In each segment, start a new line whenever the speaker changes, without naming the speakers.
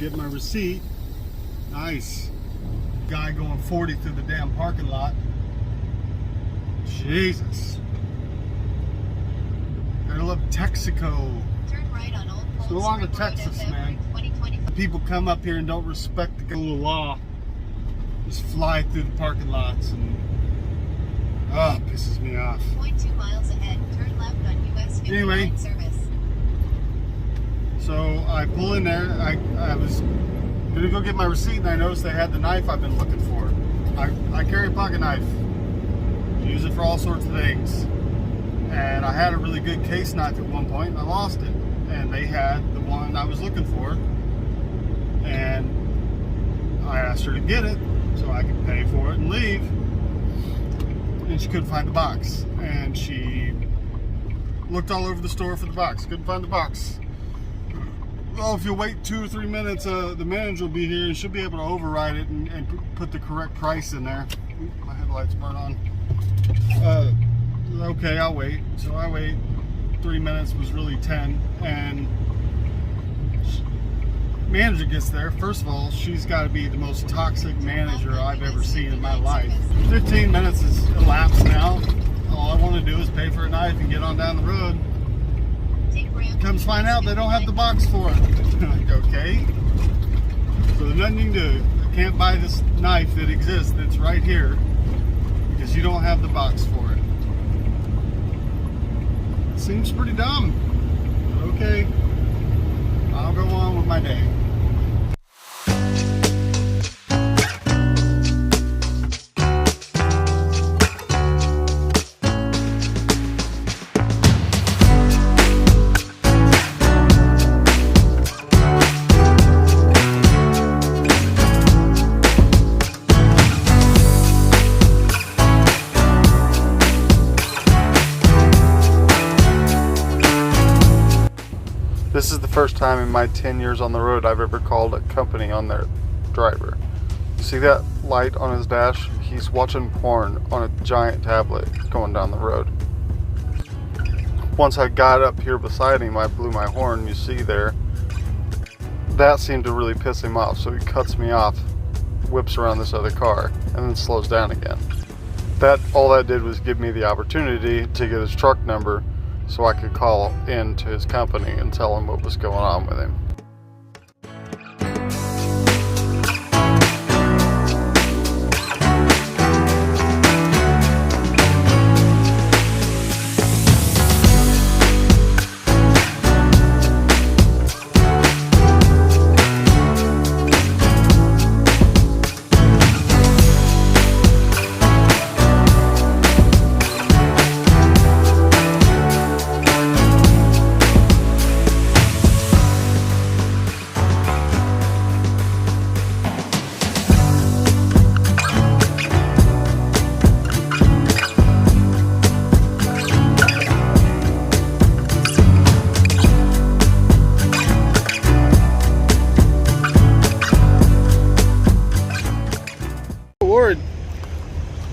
get my receipt. Nice. Guy going 40 through the damn parking lot. Jesus. I love Texaco.
Turn right on Old
It's no longer Texas, man. People come up here and don't respect the law. Just fly through the parking lots and pisses me off.
0.2 miles ahead, turn left on US 59
Anyway.
service.
So I pull in there. I was gonna go get my receipt and I noticed they had the knife I've been looking for. I carry a pocket knife. Use it for all sorts of things. And I had a really good case knife at one point and I lost it. And they had the one I was looking for. And I asked her to get it so I could pay for it and leave. And she couldn't find the box. And she looked all over the store for the box. Couldn't find the box. Well, if you wait 2 or 3 minutes, the manager will be here and she'll be able to override it and put the correct price in there. Oop, my headlights burn on. Okay, I'll wait. So I wait. 3 minutes was really 10. And manager gets there. First of all, she's got to be the most toxic manager I've ever seen in my life. 15 minutes has elapsed now. All I want to do is pay for a knife and get on down the road. Comes find out they don't have the box for it. Like, okay. So there's nothing you can do. I can't buy this knife that exists that's right here because you don't have the box for it. Seems pretty dumb. But okay. I'll go on with my day. This is the first time in my 10 years on the road I've ever called a company on their driver. See that light on his dash? He's watching porn on a giant tablet going down the road. Once I got up here beside him, I blew my horn, you see there. That seemed to really piss him off, so he cuts me off, whips around this other car, and then slows down again. All that did was give me the opportunity to get his truck number so I could call in to his company and tell him what was going on with him.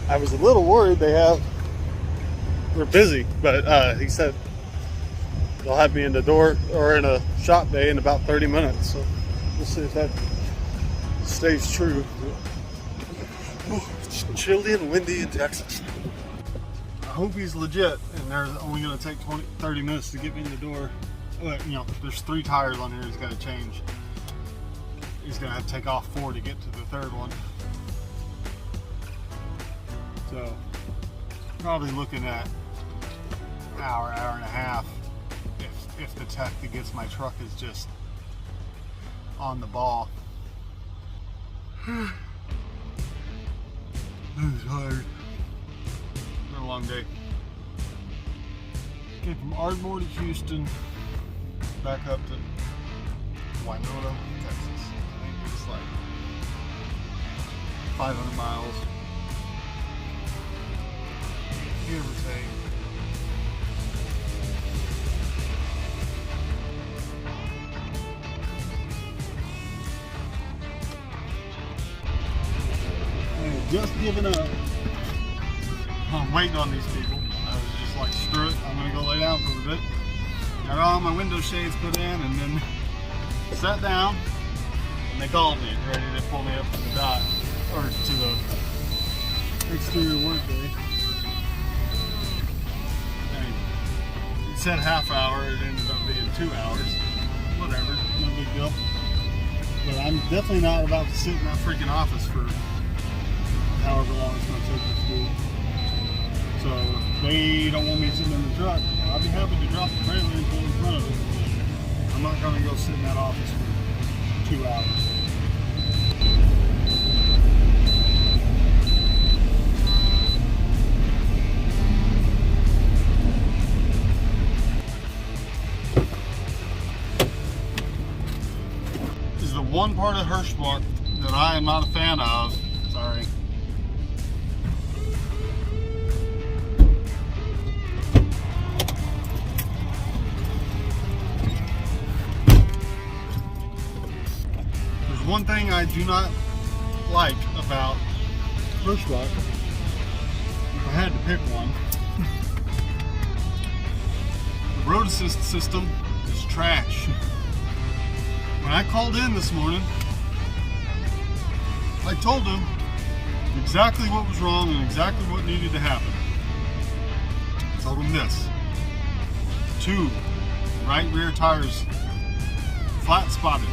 I was a little worried they're busy, but he said they'll have me in the door or in a shop bay in about 30 minutes. So we'll see if that stays true. It's chilly and windy in Texas. I hope he's legit and they're only going to take 30 minutes to get me in the door. You know, there's 3 tires on here he's got to change. He's going to have to take off 4 to get to the 3rd one. So, probably looking at an hour and a half if the tech that gets my truck is just on the ball. I'm tired. It's been a long day. Came from Ardmore to Houston, back up to Winona, Texas. I think it's like 500 miles. Give or take. I just given up. I'm waiting on these people. I was just like, screw it, I'm gonna go lay down for a bit. Got all my window shades put in and then sat down And they called me, ready to pull me up to the dock, or to the exterior workday. And it said half hour, it ended up being 2 hours. Whatever, no big deal. But I'm definitely not about to sit in that freaking office for however long it's going to take to do. So if they don't want me sitting in the truck, I'll be happy to drop the trailer and pull in front of it. I'm not going to go sit in that office for 2 hours. This is the one part of Hirschbach that I am not a fan of. Sorry. One thing I do not like about Hirschbach, if I had to pick one, the road assist system is trash. When I called in this morning, I told them exactly what was wrong and exactly what needed to happen. I told them this: 2 right rear tires flat spotted,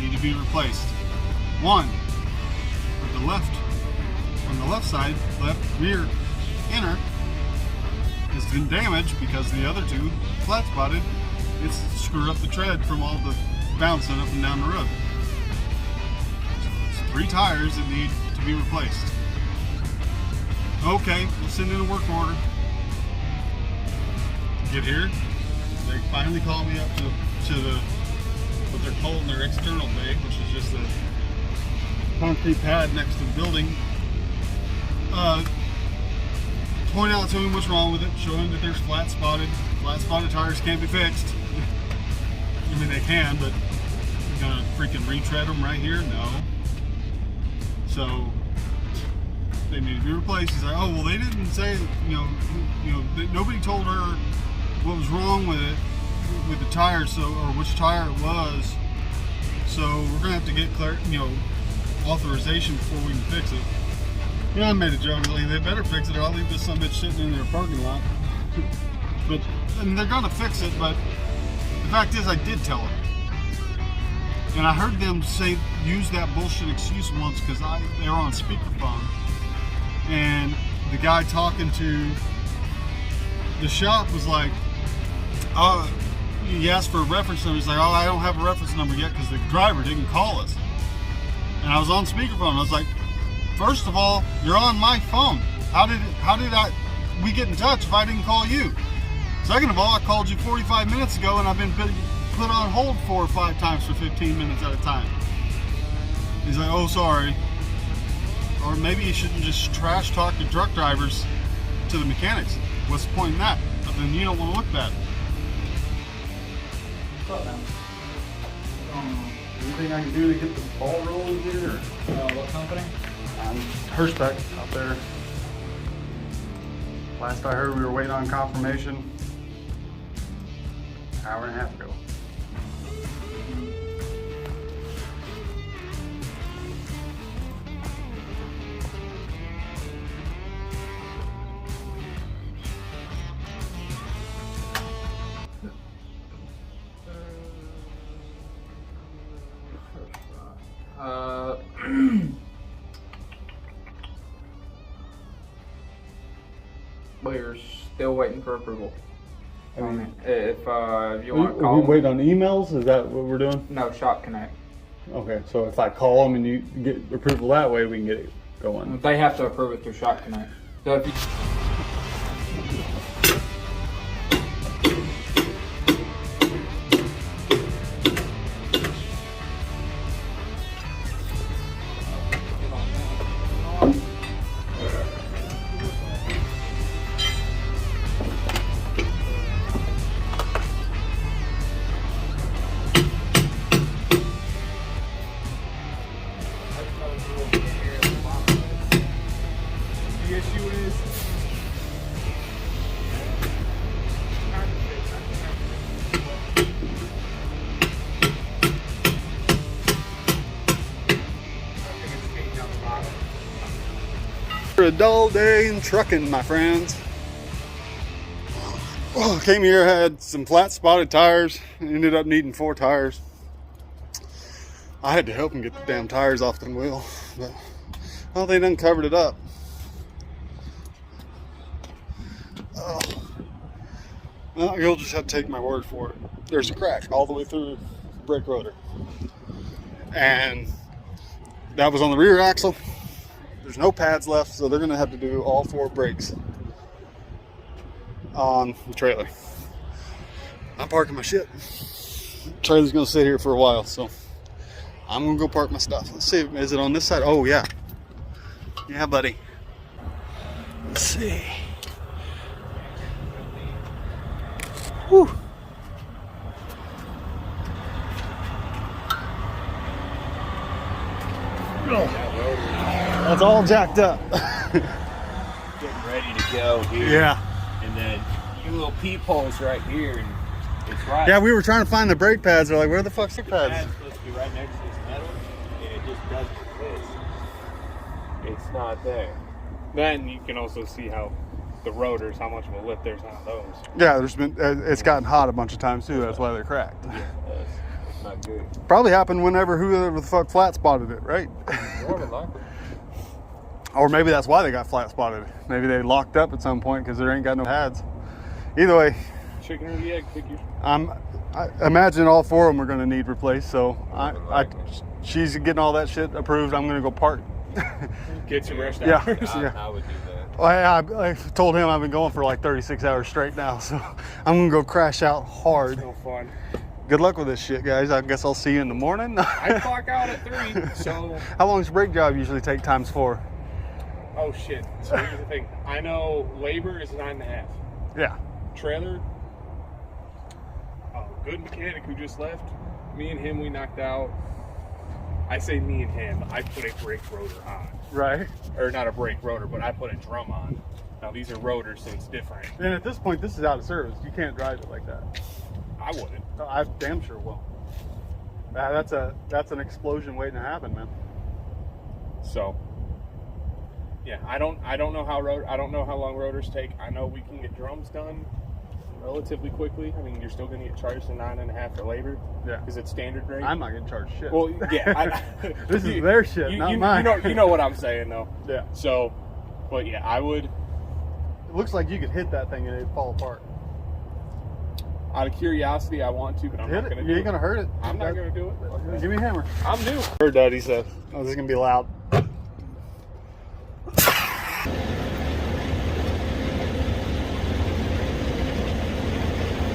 need to be replaced. 1 with the left, on the left side, left rear inner has been damaged because the other 2 flat spotted. It's screwed up the tread from all the bouncing up and down the road. So it's 3 tires that need to be replaced. Okay, we'll send in a work order. Get here, they finally call me up to the what they're calling their external bay, which is just a concrete pad next to the building. Point out to him what's wrong with it, show him that there's flat spotted tires can't be fixed. I mean, they can, but you're gonna freaking retread them right here? No. So they need to be replaced. He's like, oh well, they didn't say, nobody told her what was wrong with it, with the tire, so, or which tire it was. So we're gonna have to get authorization before we can fix it. I made a joke, like, they better fix it or I'll leave this son of a bitch sitting in their parking lot. But and they're gonna fix it, but the fact is I did tell them. And I heard them use that bullshit excuse once because they were on speakerphone. And the guy talking to the shop was like, he asked for a reference number. He's like, oh, I don't have a reference number yet because the driver didn't call us. And I was on speakerphone. I was like, first of all, you're on my phone. How did we get in touch if I didn't call you? Second of all, I called you 45 minutes ago and I've been put on hold 4 or 5 times for 15 minutes at a time. He's like, oh, sorry. Or maybe you shouldn't just trash talk the truck drivers to the mechanics. What's the point in that? But then you don't want to look bad. What's up, man? Anything I can do to get the ball rolling here?
What company?
Hirschbach out there. Last I heard, we were waiting on confirmation an hour and a half ago.
We're still waiting for approval. If you want to
Are
call
we waiting on emails? Is that what we're doing?
No, Shop Connect.
Okay, so if I call them and you get approval that way, we can get it going.
They have to approve it through Shop Connect. So if you
For a dull day in trucking, my friends. Oh, came here, had some flat spotted tires, ended up needing 4 tires. I had to help them get the damn tires off the wheel, but well, they done covered it up. Oh. Well, you'll just have to take my word for it. There's a crack all the way through the brake rotor, and that was on the rear axle. There's no pads left, so they're gonna have to do all 4 brakes on the trailer. I'm parking my shit. The trailer's gonna sit here for a while, so I'm gonna go park my stuff. Let's see, is it on this side? Oh yeah. Yeah, buddy. Let's see. Whew. That's all jacked up.
Getting ready to go here.
Yeah.
And then you little peepholes right here, and it's right.
Yeah, we were trying to find the brake pads. They're like, where the fuck's the pads?
It's supposed to be right next to this metal, and it just doesn't exist. It's not there.
Then you can also see how the rotors, how much of a lift there's on those.
Yeah, there's been it's gotten hot a bunch of times too. That's why they're cracked.
Yeah, it's not good.
Probably happened whenever whoever the fuck flat spotted it, right?
More than likely.
Or maybe that's why they got flat spotted. Maybe they locked up at some point because there ain't got no pads. Either way,
Chicken or the egg, figure.
I imagine all 4 of them are going to need replaced. So she's getting all that shit approved. I'm going to go park.
Get some rest
Yeah.
hours.
Yeah.
I would do that.
Well, I told him I've been going for like 36 hours straight now, so I'm gonna go crash out hard.
No fun.
Good luck with this shit, guys. I guess I'll see you in the morning.
I clock out at 3, so.
How long does brake job usually take times 4?
Oh shit. So here's the thing. I know labor is 9.5.
Yeah.
Trailer. A good mechanic who just left. Me and him, we knocked out. I say me and him. I put a brake rotor on.
Right.
Or not a brake rotor, but I put a drum on. Now these are rotors, so it's different.
And at this point, this is out of service. You can't drive it like that.
I wouldn't.
I damn sure will. That's an explosion waiting to happen, man.
So, yeah, I don't know how long rotors take. I know we can get drums done relatively quickly. I mean, you're still going to get charged the 9.5 for labor.
Yeah.
Because it's standard rate.
I'm not getting charged shit.
Well, yeah.
This is their shit, not mine.
You know what I'm saying, though.
Yeah.
So, but yeah, I would.
It looks like you could hit that thing and it'd fall apart.
Out of curiosity, I want to, but I'm not going to do it.
You ain't going to hurt it.
I'm not going to do it.
Give me a hammer.
I'm new.
Heard that, he said. Oh, this is going to be loud.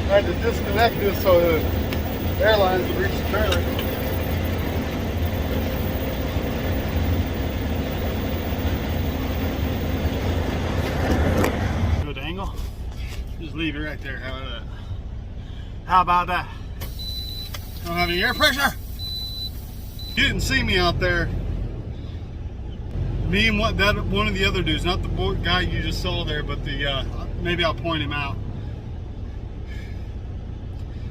I had to disconnect this so the airlines would reach the trailer. Good angle. Just leave it right there. How about that? How about that? Don't have any air pressure. You didn't see me out there. Me and one of the other dudes, not the guy you just saw there, but the maybe I'll point him out.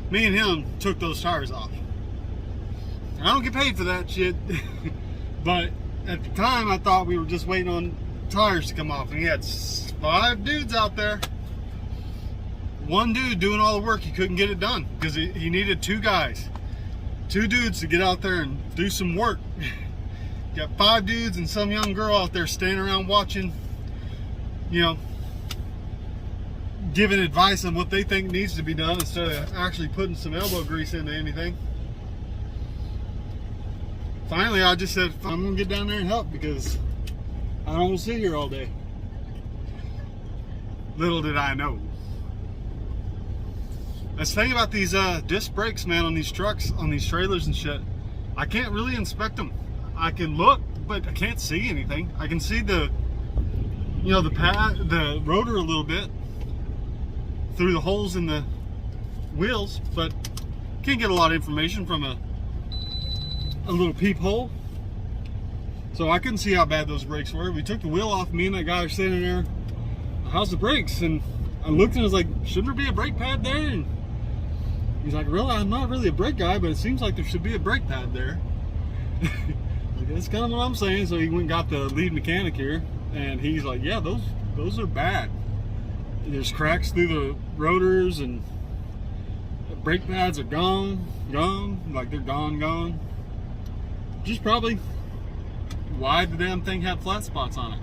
Me and him took those tires off. I don't get paid for that shit, but at the time I thought we were just waiting on tires to come off, and he had 5 dudes out there. One dude doing all the work, he couldn't get it done because he needed 2 guys, 2 dudes to get out there and do some work. Got 5 dudes and some young girl out there standing around watching, you know, giving advice on what they think needs to be done instead of actually putting some elbow grease into anything. Finally, I just said, I'm gonna get down there and help because I don't want to sit here all day. Little did I know. That's the thing about these disc brakes, man, on these trucks, on these trailers and shit. I can't really inspect them. I can look, but I can't see anything. I can see the, you know, the rotor a little bit through the holes in the wheels, but can't get a lot of information from a little peephole. So I couldn't see how bad those brakes were. We took the wheel off. Me and that guy were standing there. How's the brakes? And I looked and I was like, shouldn't there be a brake pad there? And he's like, really? I'm not really a brake guy, but it seems like there should be a brake pad there. That's kind of what I'm saying. So he went and got the lead mechanic here, And he's like, yeah, those are bad. There's cracks through the rotors, and the brake pads are gone, like they're gone. Just probably why the damn thing had flat spots on it.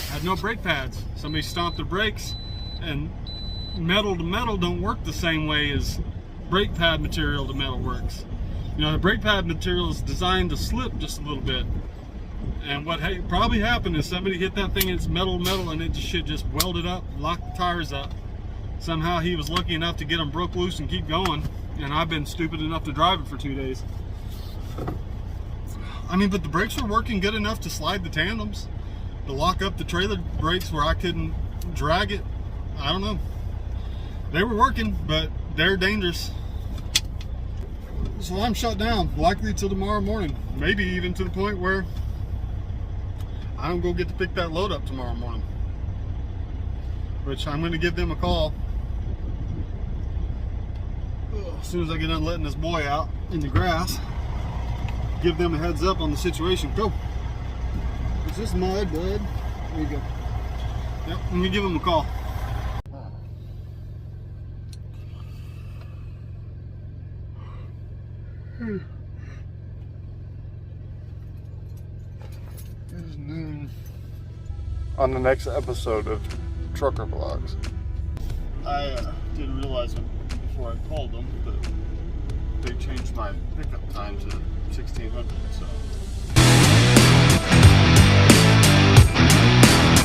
Had no brake pads. Somebody stomped the brakes, and metal to metal don't work the same way as brake pad material to metal works. You know, the brake pad material is designed to slip just a little bit. And what probably happened is somebody hit that thing and it's metal, and it just welded up, locked the tires up. Somehow he was lucky enough to get them broke loose and keep going. And I've been stupid enough to drive it for 2 days. I mean, but the brakes were working good enough to slide the tandems, to lock up the trailer brakes where I couldn't drag it. I don't know. They were working, but they're dangerous. So I'm shut down, likely till tomorrow morning. Maybe even to the point where I don't go get to pick that load up tomorrow morning. Which I'm going to give them a call as soon as I get done letting this boy out in the grass. Give them a heads up on the situation. Go. Is this mud, bud? There you go. Yep, let me give them a call. It is noon. On the next episode of Trucker Vlogs. I didn't realize it before I called them, but they changed my pickup time to 1600, so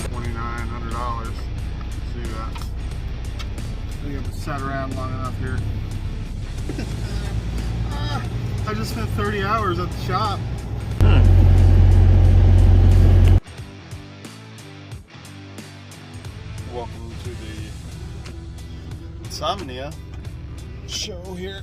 $2,900. See that? I think I've sat around long enough here. I just spent 30 hours at the shop. Welcome to the Insomnia show here.